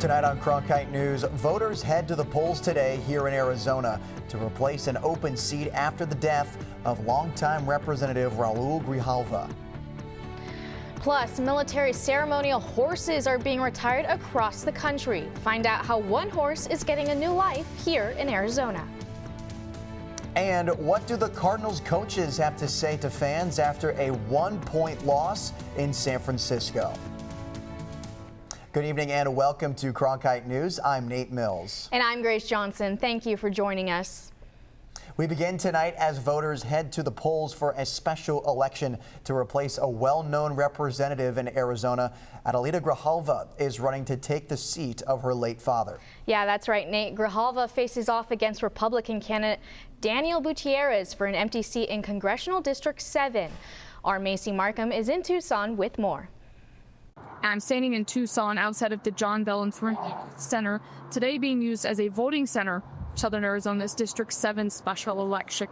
Tonight on Cronkite News, voters head to the polls today here in Arizona to replace an open seat after the death of longtime Representative Raul Grijalva. Plus, military ceremonial horses are being retired across the country. Find out how one horse is getting a new life here in Arizona. And what do the Cardinals coaches have to say to fans after a 1-point loss in San Francisco? Good evening and welcome to Cronkite News. I'm Nate Mills. And I'm Grace Johnson. Thank you for joining us. We begin tonight as voters head to the polls for a special election to replace a well-known representative in Arizona. Adelita Grijalva is running to take the seat of her late father. Yeah, that's right, Nate. Grijalva faces off against Republican candidate Daniel Gutierrez for an empty seat in Congressional District 7. Our Macy Markham is in Tucson with more. I'm standing in Tucson outside of the John Bell Center, today being used as a voting center, Southern Arizona's District 7 special election.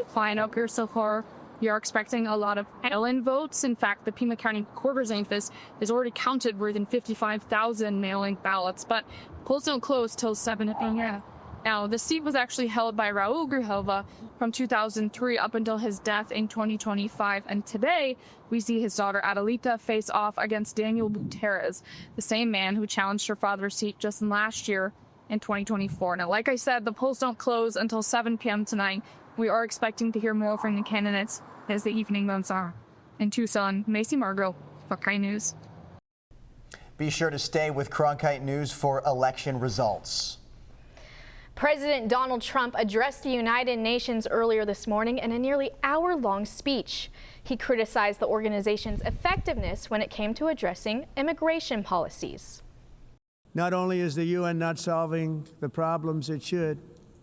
Flying up here so far, we are expecting a lot of mail-in votes. In fact, the Pima County Recorder's office has already counted more than 55,000 mail-in ballots, but polls don't close till 7 p.m. Now, the seat was actually held by Raul Grijalva from 2003 up until his death in 2025. And today, we see his daughter Adelita face off against Daniel Gutierrez, the same man who challenged her father's seat just last year in 2024. Now, like I said, the polls don't close until 7 p.m. tonight. We are expecting to hear more from the candidates as the evening months are. In Tucson, Macy Margot, Cronkite News. Be sure to stay with Cronkite News for election results. President Donald Trump addressed the United Nations earlier this morning in a nearly hour-long speech. He criticized the organization's effectiveness when it came to addressing immigration policies. Not only is the UN not solving the problems it should,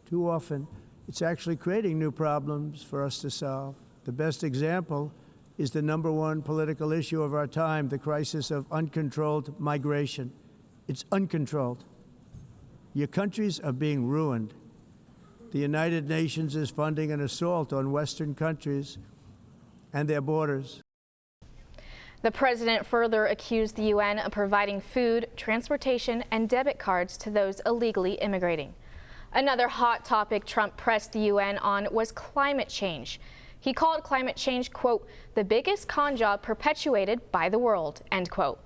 too often, it's actually creating new problems for us to solve. The best example is the #1 political issue of our time, the crisis of uncontrolled migration. It's uncontrolled. Your countries are being ruined. The United Nations is funding an assault on Western countries and their borders. The president further accused the UN of providing food, transportation, and debit cards to those illegally immigrating. Another hot topic Trump pressed the UN on was climate change. He called climate change, quote, the biggest con job perpetuated by the world, end quote.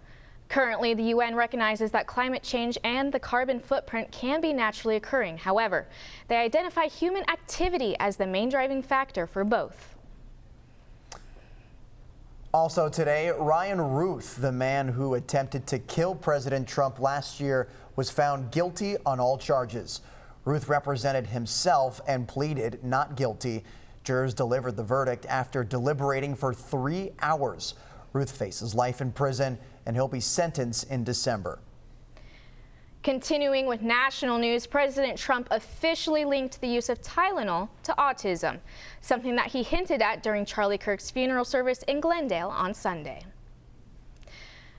Currently, the UN recognizes that climate change and the carbon footprint can be naturally occurring. However, they identify human activity as the main driving factor for both. Also today, Ryan Ruth, the man who attempted to kill President Trump last year, was found guilty on all charges. Ruth represented himself and pleaded not guilty. Jurors delivered the verdict after deliberating for 3 hours. Ruth faces life in prison, and he'll be sentenced in December. Continuing with national news, President Trump officially linked the use of Tylenol to autism, something that he hinted at during Charlie Kirk's funeral service in Glendale on Sunday.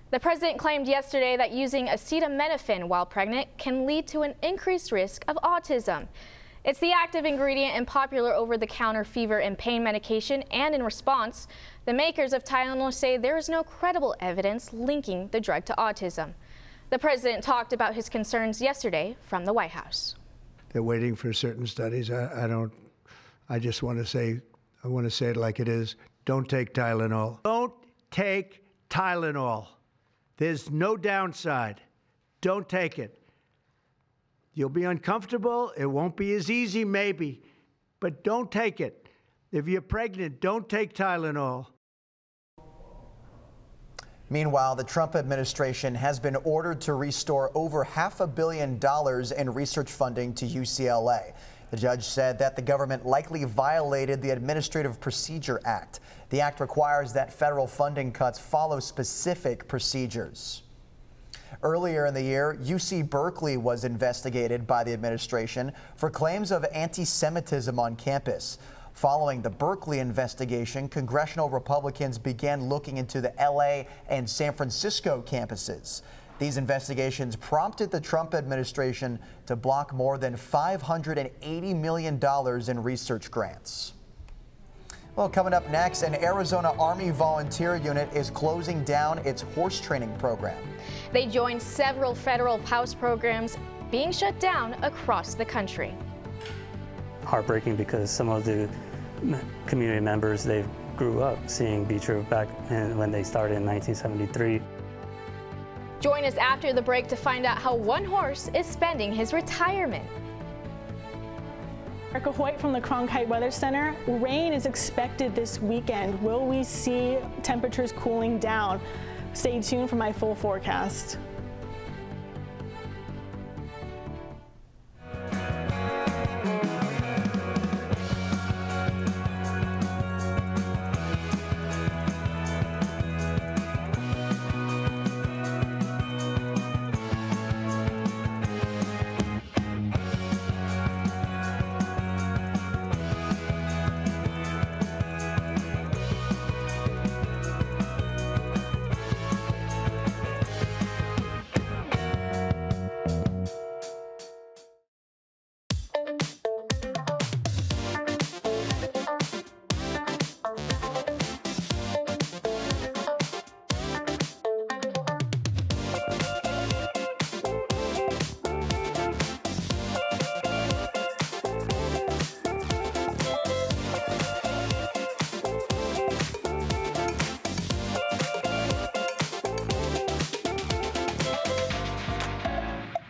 The president claimed yesterday that using acetaminophen while pregnant can lead to an increased risk of autism. It's the active ingredient in popular over-the-counter fever and pain medication, and in response, the makers of Tylenol say there is no credible evidence linking the drug to autism. The president talked about his concerns yesterday from the White House. They're waiting for certain studies. I just want to say, I want to say it like it is. Don't take Tylenol. Don't take Tylenol. There's no downside. Don't take it. You'll be uncomfortable. It won't be as easy, maybe, but don't take it. If you're pregnant, don't take Tylenol. Meanwhile, the Trump administration has been ordered to restore over $500 million in research funding to UCLA. The judge said that the government likely violated the Administrative Procedure Act. The act requires that federal funding cuts follow specific procedures. Earlier in the year, UC Berkeley was investigated by the administration for claims of anti-Semitism on campus. Following the Berkeley investigation, congressional Republicans began looking into the LA and San Francisco campuses. These investigations prompted the Trump administration to block more than $580 million in research grants. Well, coming up next, an Arizona Army volunteer unit is closing down its horse training program. They joined several federal house programs being shut down across the country. Heartbreaking because some of the community members, they grew up seeing B Troop back when they started in 1973. Join us after the break to find out how one horse is spending his retirement. Erica Hoyt from the Cronkite Weather Center. Rain is expected this weekend. Will we see temperatures cooling down? Stay tuned for my full forecast.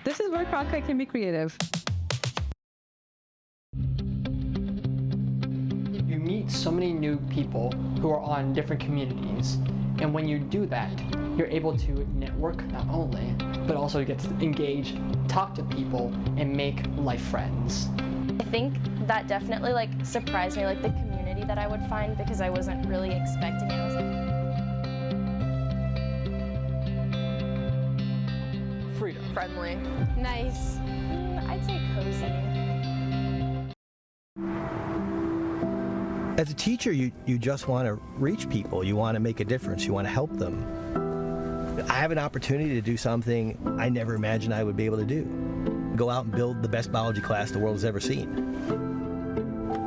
This is where Cronkite can be creative. You meet so many new people who are on different communities, and when you do that, you're able to network not only, but also get to engage, talk to people, and make life friends. I think that definitely surprised me, the community that I would find, because I wasn't really expecting it. I was Freedom. friendly. Nice. I'd say cozy. As a teacher, you just want to reach people. You want to make a difference. You want to help them. I have an opportunity to do something I never imagined I would be able to do. Go out and build the best biology class the world has ever seen.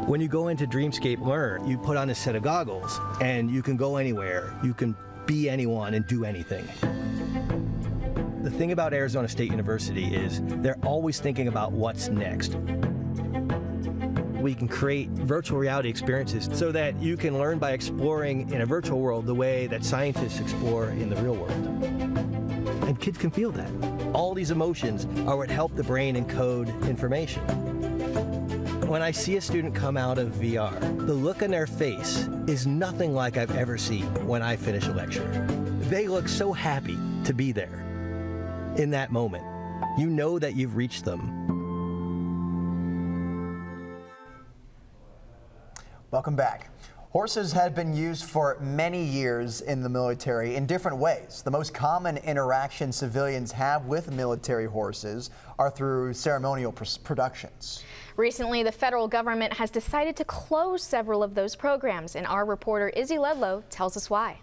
When you go into Dreamscape Learn, you put on a set of goggles and you can go anywhere. You can be anyone and do anything. The thing about Arizona State University is they're always thinking about what's next. We can create virtual reality experiences so that you can learn by exploring in a virtual world the way that scientists explore in the real world. And kids can feel that. All these emotions are what help the brain encode information. When I see a student come out of VR, the look on their face is nothing like I've ever seen when I finish a lecture. They look so happy to be there. In that moment, you know that you've reached them. Welcome back. Horses have been used for many years in the military in different ways. The most common interaction civilians have with military horses are through ceremonial productions. Recently, the federal government has decided to close several of those programs, and our reporter Izzy Ludlow tells us why.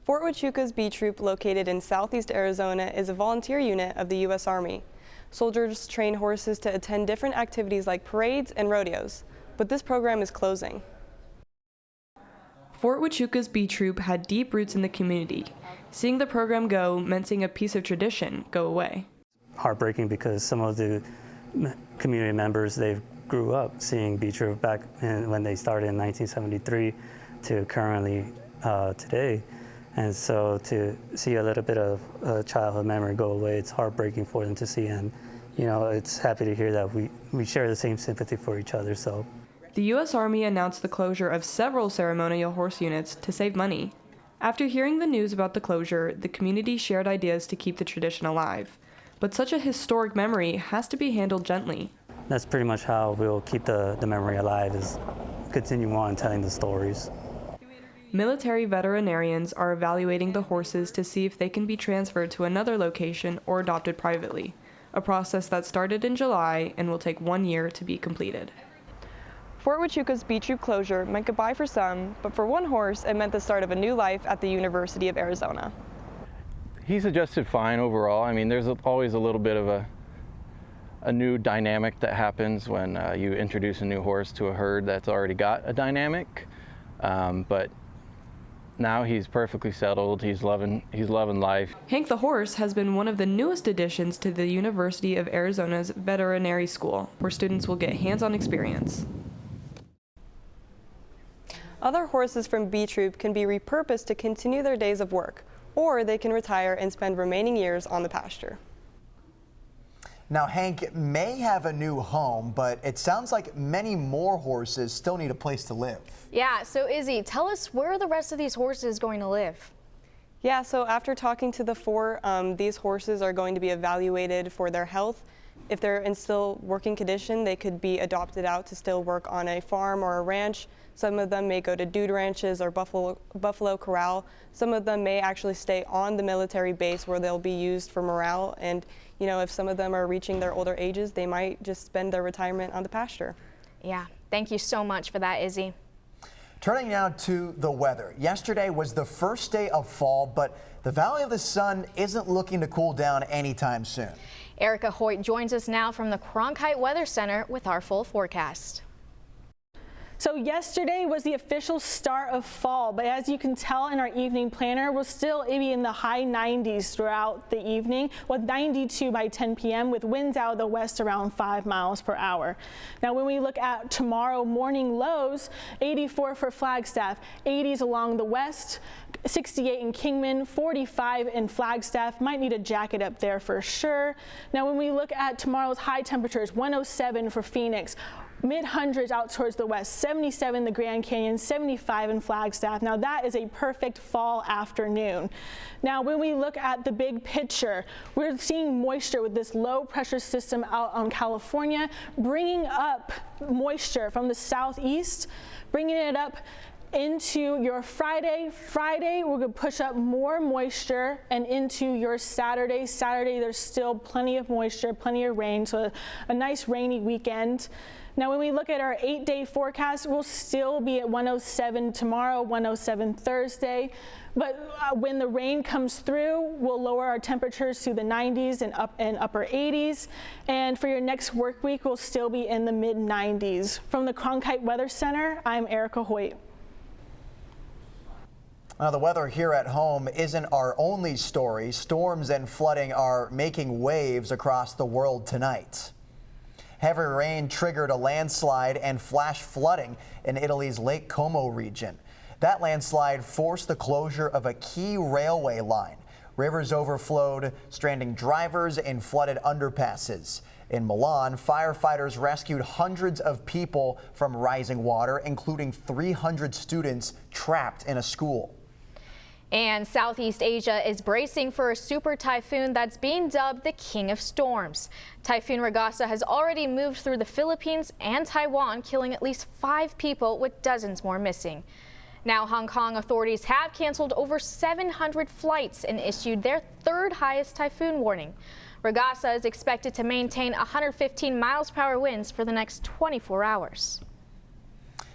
Fort Huachuca's B Troop, located in southeast Arizona, is a volunteer unit of the U.S. Army. Soldiers train horses to attend different activities like parades and rodeos, but this program is closing. Fort Huachuca's B Troop had deep roots in the community. Seeing the program go meant seeing a piece of tradition go away. Heartbreaking because some of the community members, they grew up seeing B Troop back when they started in 1973 to currently today. And so to see a little bit of childhood memory go away, it's heartbreaking for them to see. And, it's happy to hear that we share the same sympathy for each other. So, the U.S. Army announced the closure of several ceremonial horse units to save money. After hearing the news about the closure, the community shared ideas to keep the tradition alive. But such a historic memory has to be handled gently. That's pretty much how we'll keep the memory alive, is continue on telling the stories. Military veterinarians are evaluating the horses to see if they can be transferred to another location or adopted privately, a process that started in July and will take 1 year to be completed. Fort Huachuca's B Troop closure meant goodbye for some, but for one horse, it meant the start of a new life at the University of Arizona. He's adjusted fine overall. I mean, there's always a little bit of a new dynamic that happens when you introduce a new horse to a herd that's already got a dynamic. But now he's perfectly settled. He's loving life. Hank the horse has been one of the newest additions to the University of Arizona's veterinary school, where students will get hands-on experience. Other horses from B Troop can be repurposed to continue their days of work, or they can retire and spend remaining years on the pasture. Now, Hank may have a new home, but it sounds like many more horses still need a place to live. Yeah, so Izzy, tell us where are the rest of these horses going to live? Yeah, so after talking to the four, these horses are going to be evaluated for their health. If they're in still working condition, they could be adopted out to still work on a farm or a ranch. Some of them may go to dude ranches or buffalo corral. Some of them may actually stay on the military base where they'll be used for morale. And you know, if some of them are reaching their older ages, they might just spend their retirement on the pasture. Yeah, thank you so much for that, Izzy. Turning now to the weather. Yesterday was the first day of fall, but the Valley of the Sun isn't looking to cool down anytime soon. Erica Hoyt joins us now from the Cronkite Weather Center with our full forecast. So yesterday was the official start of fall, but as you can tell in our evening planner, we'll still be in the high 90s throughout the evening, with 92 by 10 p.m. with winds out of the west around 5 miles per hour. Now when we look at tomorrow morning lows, 84 for Flagstaff, 80s along the west, 68 in Kingman, 45 in Flagstaff. Might need a jacket up there for sure. Now when we look at tomorrow's high temperatures, 107 for Phoenix, mid-hundreds out towards the west, 77 in the Grand Canyon, 75 in Flagstaff. Now that is a perfect fall afternoon. Now when we look at the big picture, we're seeing moisture with this low pressure system out on California, bringing up moisture from the southeast, bringing it up into your Friday. Friday, we're going to push up more moisture and into your Saturday. Saturday, there's still plenty of moisture, plenty of rain, so a nice rainy weekend. Now, when we look at our 8-day forecast, we'll still be at 107 tomorrow, 107 Thursday. But when the rain comes through, we'll lower our temperatures to the 90s and upper 80s. And for your next work week, we'll still be in the mid 90s. From the Cronkite Weather Center, I'm Erica Hoyt. Now, the weather here at home isn't our only story. Storms and flooding are making waves across the world tonight. Heavy rain triggered a landslide and flash flooding in Italy's Lake Como region. That landslide forced the closure of a key railway line. Rivers overflowed, stranding drivers in flooded underpasses. In Milan, firefighters rescued hundreds of people from rising water, including 300 students trapped in a school. And Southeast Asia is bracing for a super typhoon that's being dubbed the King of Storms. Typhoon Regasa has already moved through the Philippines and Taiwan, killing at least 5 people with dozens more missing. Now, Hong Kong authorities have canceled over 700 flights and issued their 3rd highest typhoon warning. Regasa is expected to maintain 115 miles per hour winds for the next 24 hours.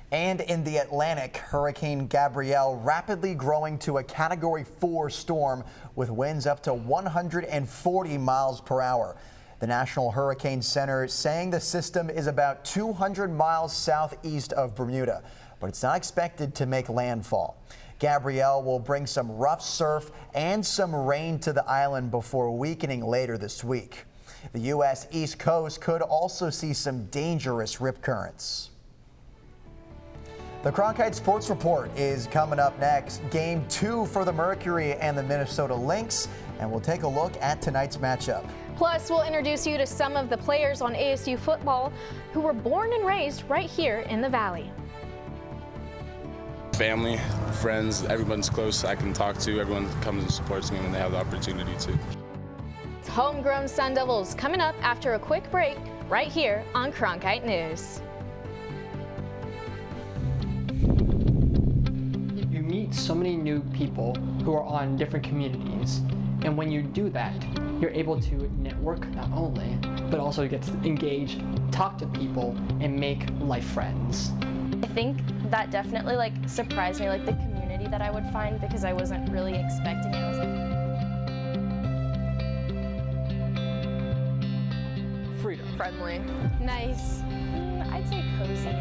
And in the Atlantic, Hurricane Gabrielle rapidly growing to a Category 4 storm with winds up to 140 miles per hour. The National Hurricane Center saying the system is about 200 miles southeast of Bermuda, but it's not expected to make landfall. Gabrielle will bring some rough surf and some rain to the island before weakening later this week. The U.S. East Coast could also see some dangerous rip currents. The Cronkite Sports Report is coming up next. Game 2 for the Mercury and the Minnesota Lynx, and we'll take a look at tonight's matchup. Plus, we'll introduce you to some of the players on ASU football who were born and raised right here in the Valley. Family, friends, everyone's close I can talk to. Everyone comes and supports me when they have the opportunity to. It's Homegrown Sun Devils coming up after a quick break right here on Cronkite News. Meet so many new people who are on different communities, and when you do that, you're able to network not only, but also get to engage, talk to people, and make life friends. I think that definitely surprised me, the community that I would find, because I wasn't really expecting it. freedom. Friendly. Nice. I'd say cozy.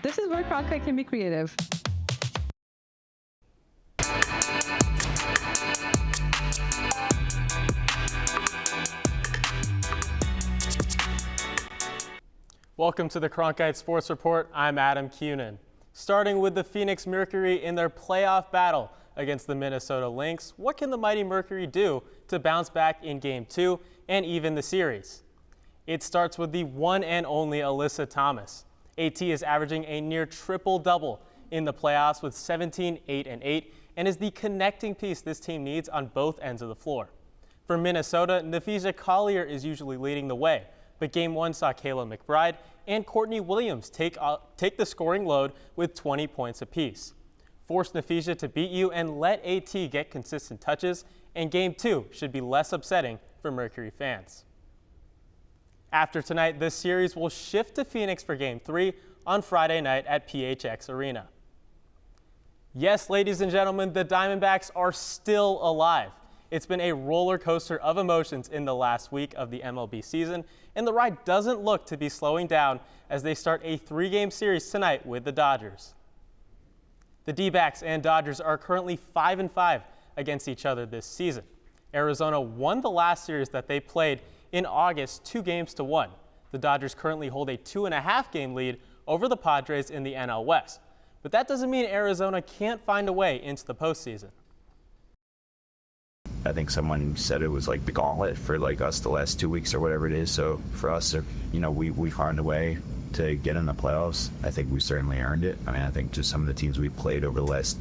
This is where Cronkite can be creative. Welcome to the Cronkite Sports Report. I'm Adam Cunin. Starting with the Phoenix Mercury in their playoff battle against the Minnesota Lynx, what can the mighty Mercury do to bounce back in Game 2 and even the series? It starts with the one and only Alyssa Thomas. AT is averaging a near triple-double in the playoffs with 17, 8, and 8, and is the connecting piece this team needs on both ends of the floor. For Minnesota, Nafisa Collier is usually leading the way, but Game 1 saw Kayla McBride and Courtney Williams take the scoring load with 20 points apiece. Force Nafisa to beat you and let AT get consistent touches, and Game 2 should be less upsetting for Mercury fans. After tonight, this series will shift to Phoenix for Game 3 on Friday night at PHX Arena. Yes, ladies and gentlemen, the Diamondbacks are still alive. It's been a roller coaster of emotions in the last week of the MLB season, and the ride doesn't look to be slowing down as they start a 3-game series tonight with the Dodgers. The D-backs and Dodgers are currently 5-5 against each other this season. Arizona won the last series that they played in August 2-1. The Dodgers currently hold a 2.5-game lead over the Padres in the NL West. But that doesn't mean Arizona can't find a way into the postseason. I think someone said it was like the gauntlet for like us the last 2 weeks or whatever it is. So for us, if, you know, we found a way to get in the playoffs, I think we certainly earned it. I mean, I think just some of the teams we played over the last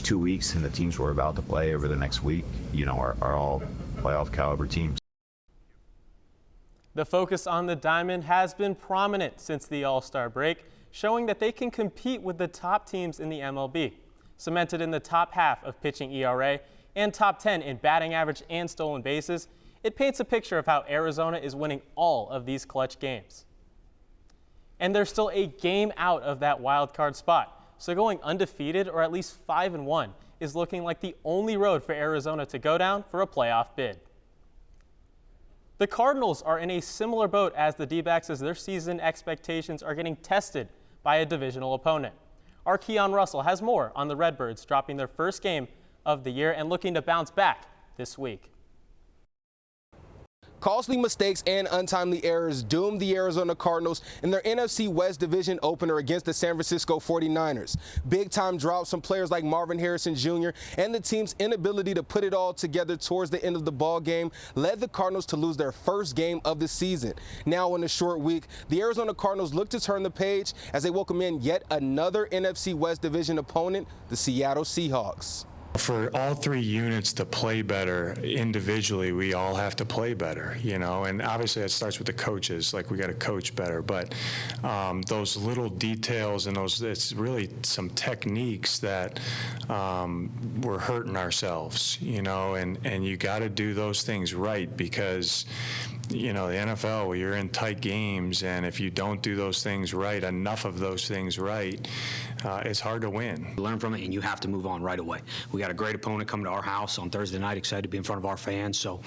2 weeks and the teams we're about to play over the next week, you know, are all playoff caliber teams. The focus on the Diamond has been prominent since the All-Star break, showing that they can compete with the top teams in the MLB. Cemented in the top half of pitching ERA and top 10 in batting average and stolen bases, it paints a picture of how Arizona is winning all of these clutch games. And they're still a game out of that wild card spot, so going undefeated or at least 5-1 is looking like the only road for Arizona to go down for a playoff bid. The Cardinals are in a similar boat as the D-backs as their season expectations are getting tested by a divisional opponent. Our Keon Russell has more on the Redbirds dropping their first game of the year and looking to bounce back this week. Costly mistakes and untimely errors doomed the Arizona Cardinals in their NFC West Division opener against the San Francisco 49ers. Big-time drops from players like Marvin Harrison Jr. and the team's inability to put it all together towards the end of the ball game led the Cardinals to lose their first game of the season. Now in a short week, the Arizona Cardinals look to turn the page as they welcome in yet another NFC West Division opponent, the Seattle Seahawks. For all three units to play better individually, we all have to play better, you know, and obviously that starts with the coaches, like we got to coach better, but those little details and it's really some techniques that we're hurting ourselves, you know, and you got to do those things right because, you know, the NFL, you're in tight games, and if you don't do those things right, enough of those things right, it's hard to win. Learn from it, and you have to move on right away. We got a great opponent coming to our house on Thursday night, excited to be in front of our fans, so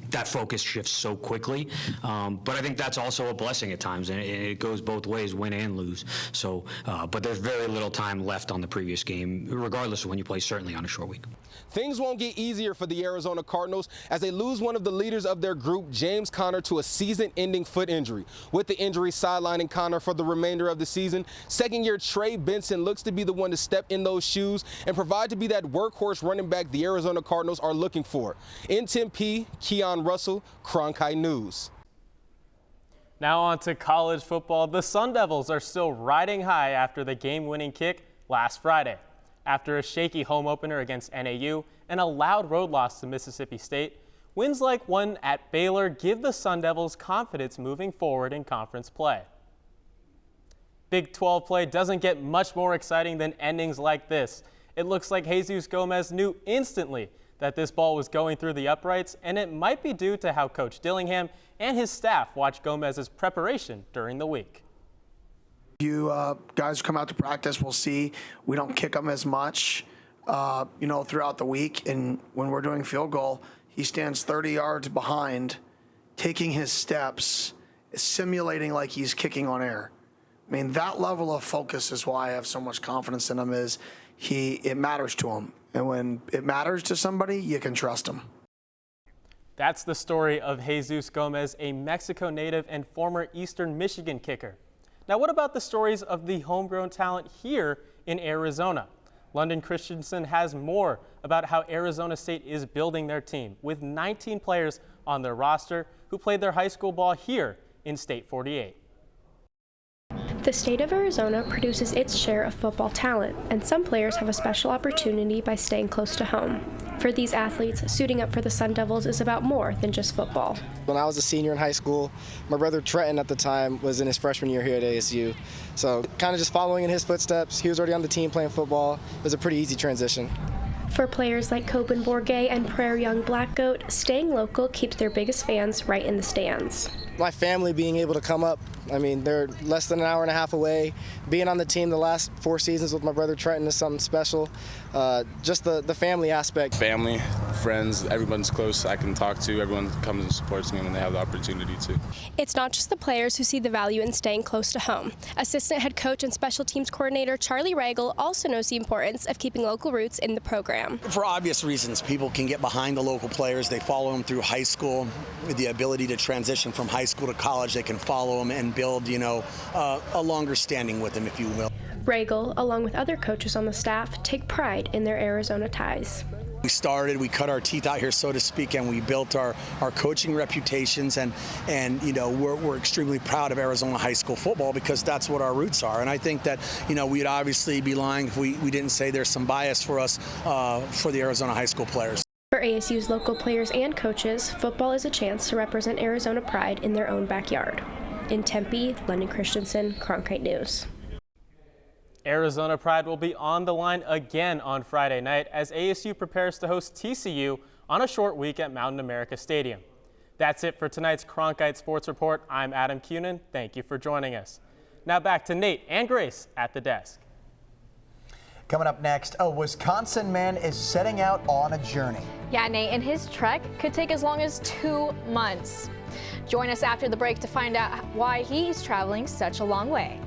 that focus shifts so quickly. But I think that's also a blessing at times, and it goes both ways, win and lose. So, but there's very little time left on the previous game, regardless of when you play, certainly on a short week. Things won't get easier for the Arizona Cardinals as they lose one of the leaders of their group, James Conner, to a season-ending foot injury. With the injury sidelining Conner for the remainder of the season, second-year Trey Benson looks to be the one to step in those shoes and provide to be that workhorse running back the Arizona Cardinals are looking for. In Tempe, Keon Russell, Cronkite News. Now on to college football. The Sun Devils are still riding high after the game-winning kick last Friday. After a shaky home opener against NAU and a loud road loss to Mississippi State, wins like one at Baylor give the Sun Devils confidence moving forward in conference play. Big 12 play doesn't get much more exciting than endings like this. It looks like Jesus Gomez knew instantly that this ball was going through the uprights, and it might be due to how Coach Dillingham and his staff watched Gomez's preparation during the week. You guys come out to practice, we'll see. We don't kick them as much, throughout the week. And when we're doing field goal, he stands 30 yards behind, taking his steps, simulating like he's kicking on air. I mean, that level of focus is why I have so much confidence in him. It matters to him. And when it matters to somebody, you can trust him. That's the story of Jesus Gomez, a Mexico native and former Eastern Michigan kicker. Now, what about the stories of the homegrown talent here in Arizona? London Christensen has more about how Arizona State is building their team, with 19 players on their roster who played their high school ball here in State 48. The state of Arizona produces its share of football talent, and some players have a special opportunity by staying close to home. For these athletes, suiting up for the Sun Devils is about more than just football. When I was a senior in high school, my brother Trenton at the time was in his freshman year here at ASU. So kind of just following in his footsteps. He was already on the team playing football. It was a pretty easy transition. For players like Coben Bourget and Prairie Young Black Goat, staying local keeps their biggest fans right in the stands. My family being able to come up, I mean, they're less than an hour and a half away. Being on the team the last 4 seasons with my brother Trenton is something special. Just the family aspect. Family, friends, everyone's close. I can talk to. Everyone comes and supports me when they have the opportunity to. It's not just the players who see the value in staying close to home. Assistant head coach and special teams coordinator Charlie Reigel also knows the importance of keeping local roots in the program. For obvious reasons, people can get behind the local players. They follow them through high school. With the ability to transition from high school to college, they can follow them and build, a longer standing with them, if you will. Reigel, along with other coaches on the staff, take pride in their Arizona ties. We cut our teeth out here, so to speak, and we built our coaching reputations, and we're extremely proud of Arizona high school football because that's what our roots are. And I think that, we'd obviously be lying if we didn't say there's some bias for us for the Arizona high school players. For ASU's local players and coaches, football is a chance to represent Arizona pride in their own backyard. In Tempe, London Christensen, Cronkite News. Arizona pride will be on the line again on Friday night as ASU prepares to host TCU on a short week at Mountain America Stadium. That's it for tonight's Cronkite Sports Report. I'm Adam Cunin. Thank you for joining us. Now back to Nate and Grace at the desk. Coming up next, a Wisconsin man is setting out on a journey. Yeah, Nate, and his trek could take as long as 2 months. Join us after the break to find out why he's traveling such a long way.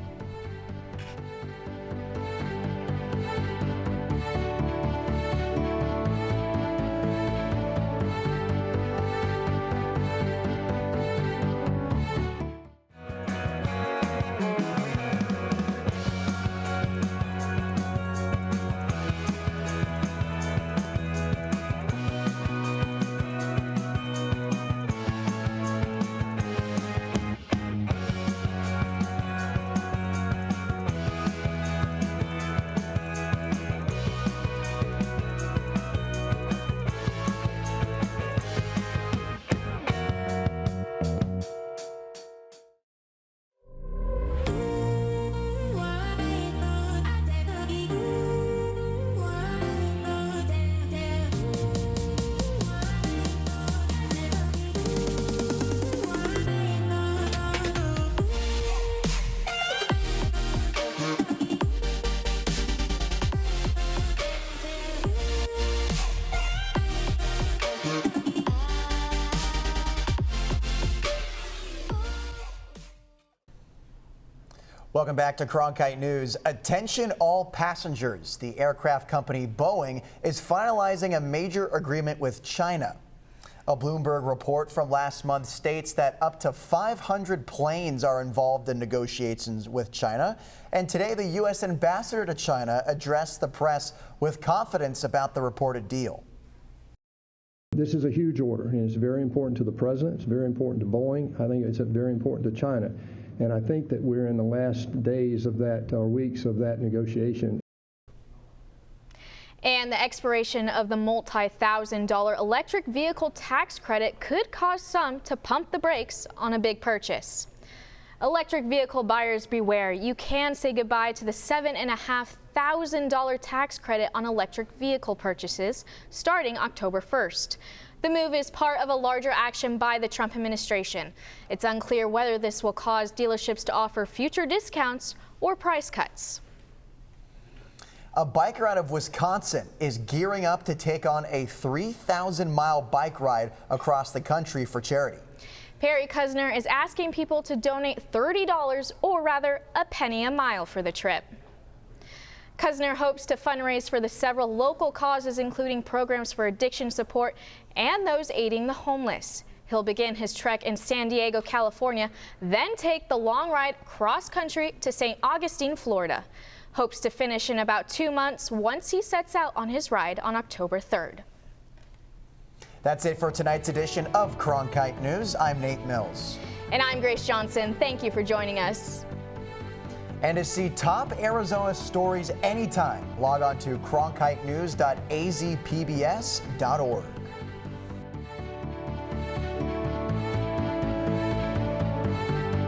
Welcome back to Cronkite News. Attention all passengers. The aircraft company Boeing is finalizing a major agreement with China. A Bloomberg report from last month states that up to 500 planes are involved in negotiations with China. And today, the U.S. ambassador to China addressed the press with confidence about the reported deal. This is a huge order, and it's very important to the president. It's very important to Boeing. I think it's very important to China. And I think that we're in the last days of that, or weeks of that negotiation. And the expiration of the multi-$1,000 electric vehicle tax credit could cause some to pump the brakes on a big purchase. Electric vehicle buyers beware. You can say goodbye to the $7,500 tax credit on electric vehicle purchases starting October 1st. The move is part of a larger action by the Trump administration. It's unclear whether this will cause dealerships to offer future discounts or price cuts. A biker out of Wisconsin is gearing up to take on a 3,000-mile bike ride across the country for charity. Perry Kusner is asking people to donate $30, or rather a penny a mile, for the trip. Kusner hopes to fundraise for the several local causes, including programs for addiction support and those aiding the homeless. He'll begin his trek in San Diego, California, then take the long ride cross-country to St. Augustine, Florida. Hopes to finish in about 2 months once he sets out on his ride on October 3rd. That's it for tonight's edition of Cronkite News. I'm Nate Mills. And I'm Grace Johnson. Thank you for joining us. And to see top Arizona stories anytime, log on to cronkitenews.azpbs.org.